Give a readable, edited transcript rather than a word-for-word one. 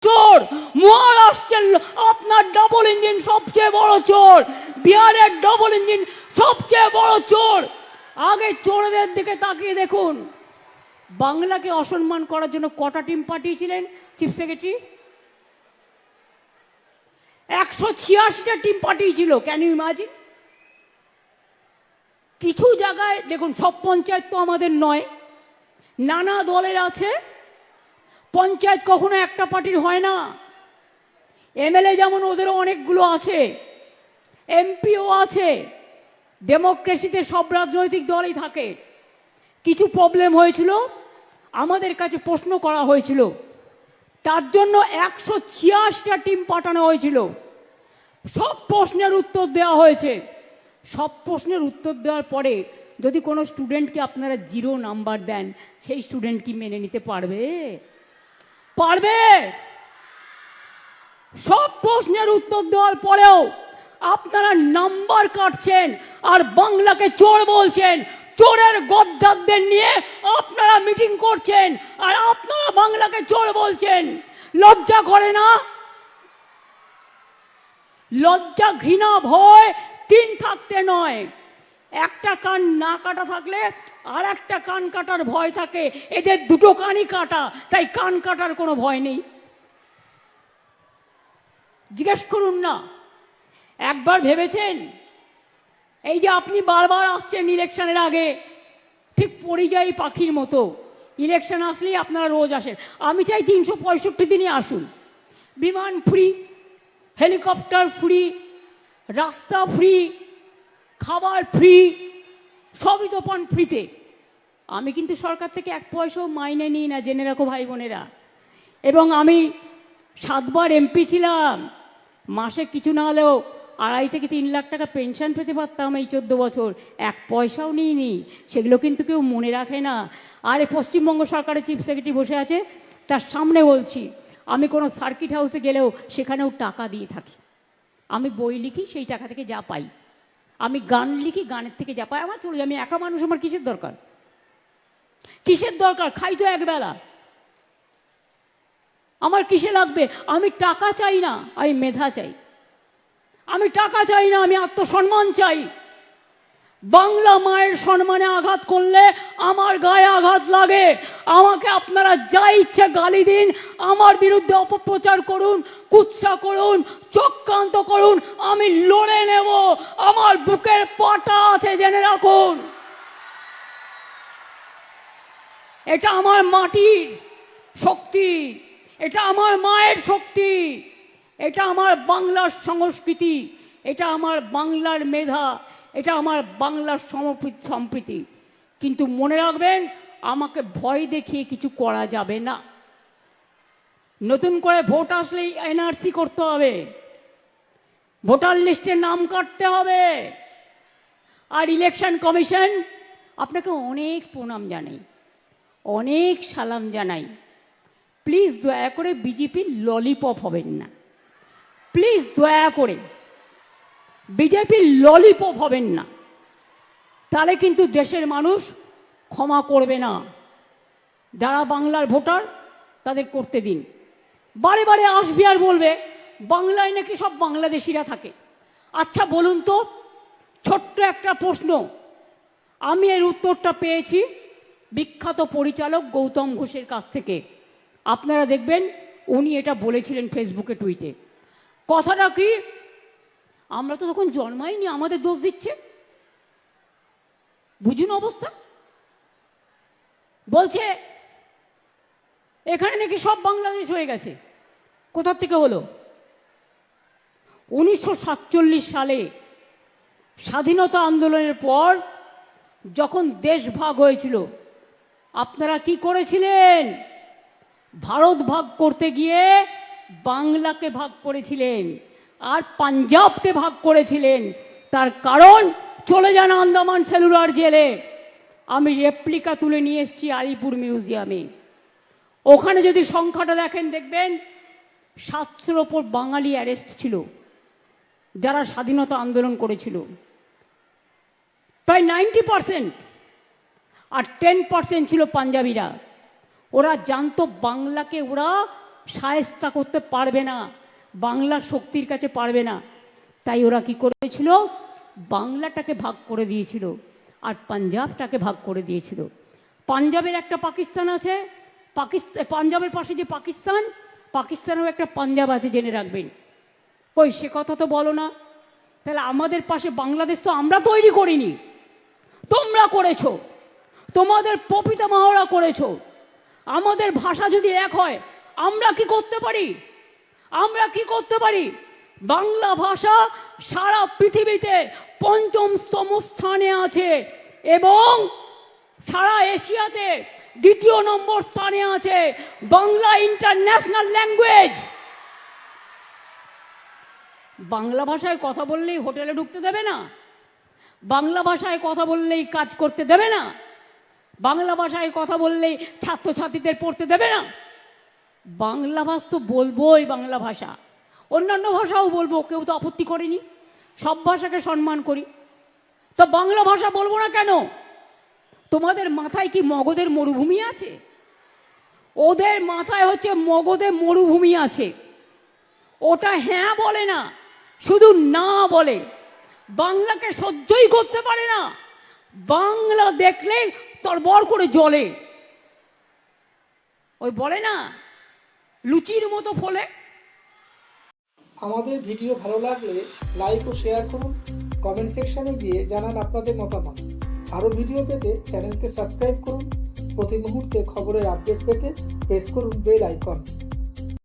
চোর মহারাষ্ট্রের আপনার ডবল ইঞ্জিন সবচেয়ে বড় চোর, বিহারের ডবল ইঞ্জিন সবচেয়ে বড় চোর। আগে চোরদের দিকে তাকিয়ে দেখুন, বাংলাকে অসম্মান করার জন্য কটা টিম পাঠিয়েছিলেন চিফ সেক্রেটারি? 186টা টিম পাঠিয়েছিল। Can you imagine? কিছু জায়গায় দেখুন, সব পঞ্চায়েত তো আমাদের নয়, নানা দলের আছে। পঞ্চায়েত কখনো একটা পার্টির হয় না। এমএলএ যেমন ওদেরও অনেকগুলো আছে, এমপিও আছে। ডেমোক্রেসিতে সব রাজনৈতিক দলই থাকে। কিছু প্রবলেম হয়েছিল, আমাদের কাছে প্রশ্ন করা হয়েছিল, তার জন্য 186টা টিম পাঠানো হয়েছিল। সব প্রশ্নের উত্তর দেওয়া হয়েছে। সব প্রশ্নের উত্তর দেওয়ার পরে যদি কোনো স্টুডেন্টকে আপনারা 0 নাম্বার দেন, সেই স্টুডেন্ট কি মেনে নিতে পারবে? পারবে? সব প্রশ্নের উত্তর দেওয়ার পরেও আপনারা নাম্বার কাটছেন আর বাংলাকে চোর বলছেন। চোরের গদ্দারদের নিয়ে আপনারা মিটিং করছেন আর আপনারা বাংলাকে চোর বলছেন। লজ্জা করে না? লজ্জা, ঘৃণা, ভয় 3 থাকতে নয়, একটা কান না কাটা থাকলে আর একটা কান কাটার ভয় থাকে। এদের দুটো কানই কাটা, তাই কান কাটার কোনো ভয় নেই। জিজ্ঞেস করুন না, একবার ভেবেছেন এই যে আপনি বারবার আসছেন ইলেকশনের আগে, ঠিক পরিযায়ী পাখির মতো ইলেকশন আসলেই আপনারা রোজ আসেন। আমি চাই 365 দিনই আসুন। বিমান ফ্রি, হেলিকপ্টার ফ্রি, রাস্তা ফ্রি, খাবার ফ্রি, সবই তো পান ফ্রিতে। আমি কিন্তু সরকার থেকে 1 পয়সাও মাইনে নিই না, জেনে রাখো ভাই বোনেরা। এবং আমি 7 বার এমপি ছিলাম। মাসে কিছু না হলেও 2.5 থেকে 3 লাখ টাকা পেনশন পেতে পারতাম এই 14 বছর। 1 পয়সাও নিইনি। সেগুলো কিন্তু কেউ মনে রাখে না। আর এই পশ্চিমবঙ্গ সরকারের চিফ সেক্রেটারি বসে আছে, তার সামনে বলছি, আমি কোনো সার্কিট হাউসে গেলেও সেখানেও টাকা দিয়ে থাকি। আমি বই লিখি, সেই টাকা থেকে যা পাই। আমি গান লিখি, গানের থেকে যা পাই আমার চলে যায়। আমি একা মানুষ, আমার কিসের দরকার? কিসের দরকার? খাই তো একবেলা, আমার কিসে লাগবে? আমি টাকা চাই না, আমি মেধা চাই। আমি টাকা চাই না, আমি আত্মসম্মান চাই। বাংলা মায়ের সম্মানে আঘাত করলে আমার গায়ে আঘাত লাগে। আমাকে আপনারা যা ইচ্ছে গালি দিন, আমার বিরুদ্ধে অপপ্রচার করুন, কুৎসা করুন, চক্রান্ত করুন, আমি লড়ে নেব। আমার বুকের পাটা আছে, জেনে রাখুন। এটা আমার মাটির শক্তি, এটা আমার মায়ের শক্তি, এটা আমার বাংলার সংস্কৃতি, এটা আমার বাংলার মেধা, এটা আমার বাংলার সম্প্রীতি। কিন্তু মনে রাখবেন, আমাকে ভয় দেখিয়ে কিছু করা যাবে না। নতুন করে ভোট আসলেই এনআরসি করতে হবে, ভোটার লিস্টে নাম কাটতে হবে। আর ইলেকশন কমিশন, আপনাকে অনেক প্রণাম জানাই, অনেক সালাম জানাই। প্লিজ দয়া করে বিজেপির ললিপপ হবেন না। প্লিজ দয়া করে বিজেপির ললিপপ হবেন না, তাহলে কিন্তু দেশের মানুষ ক্ষমা করবে না। যারা বাংলার ভোটার তাদের করতে দিন। বারে বারে আসবে আর বলবে বাংলায় নাকি সব বাংলাদেশিরা থাকে। আচ্ছা বলুন তো, ছোট্ট একটা প্রশ্ন, আমি এর উত্তরটা পেয়েছি বিখ্যাত পরিচালক গৌতম ঘোষের কাছ থেকে। আপনারা দেখবেন উনি এটা বলেছিলেন ফেসবুকে, টুইটে। কথাটা কি? আমরা তো তখন জন্মাইনি, আমাদের দোষ দিচ্ছে। বুঝুন অবস্থা। বলছে এখানে নাকি সব বাংলাদেশ হয়ে গেছে। কোথা থেকে হলো? 1947 সালে স্বাধীনতা আন্দোলনের পর যখন দেশ ভাগ হয়েছিল, আপনারা কি করেছিলেন? ভারত ভাগ করতে গিয়ে বাংলাকে ভাগ করেছিলেন আর পাঞ্জাবকে ভাগ করেছিলেন। তার কারণ, চলে যান আন্দামান সেলুলার জেলে। আমি রেপ্লিকা তুলে নিয়ে এসেছি আলিপুর মিউজিয়ামে। ওখানে যদি সংখ্যাটা দেখেন, দেখবেন 700-র ওপর বাঙালি অ্যারেস্ট ছিল যারা স্বাধীনতা আন্দোলন করেছিল। প্রায় 90%। আর 10% ছিল পাঞ্জাবিরা। ওরা জানতো বাংলাকে ওরা শায়েস্তা করতে পারবে না, বাংলার শক্তির কাছে পারবে না। তাই ওরা কি করেছিল, বাংলাটাকে ভাগ করে দিয়েছিল আর পাঞ্জাবটাকে ভাগ করে দিয়েছিল। পাঞ্জাবের একটা পাকিস্তান আছে, পাঞ্জাবের পাশে যে পাকিস্তান, পাকিস্তানেও একটা পাঞ্জাব আছে, জেনে রাখবেন। কই সে কথা তো বলো না। তাহলে আমাদের পাশে বাংলাদেশ তো আমরা তৈরি করিনি, তোমরা করেছো, তোমাদের প্রপিতামহরা করেছো। আমাদের ভাষা যদি এক হয়, আমরা কি করতে পারি? আমরা কি করতে পারি? বাংলা ভাষা সারা পৃথিবীতে ৫ম স্থানে আছে এবং সারা এশিয়াতে ২য় নম্বর স্থানে আছে। Bangla international language. বাংলা ভাষায় কথা বললেই হোটেলে ঢুকতে দেবে না, বাংলা ভাষায় কথা বললেই কাজ করতে দেবে না, বাংলা ভাষায় কথা বললেই ছাত্রছাত্রীদের পড়তে দেবে না। বাংলা ভাষা তো বলবোই, বাংলা ভাষা, অন্যান্য ভাষাও বলবো, কেউ তো আপত্তি করেনি, সব ভাষাকে সম্মান করি। তো বাংলা ভাষা বলবো না কেন? তোমাদের মাথায় কি মগধের মরুভূমি আছে? ওদের মাথায় হচ্ছে মগধের মরুভূমি আছে। ওটা হ্যাঁ বলে না, শুধু না বলে। বাংলাকে সহ্যই করতে পারে না, বাংলা দেখলে তরবর করে জ্বলে। ওই বলে না, লুচির মতো ফলে। আমাদের ভিডিও ভালো লাগলে লাইক ও শেয়ার করুন, কমেন্ট সেকশনে গিয়ে জানান আপনাদের মতামত। আরও ভিডিও পেতে চ্যানেলকে সাবস্ক্রাইব করুন। প্রতি মুহূর্তে খবরের আপডেট পেতে প্রেস করুন বেল আইকন।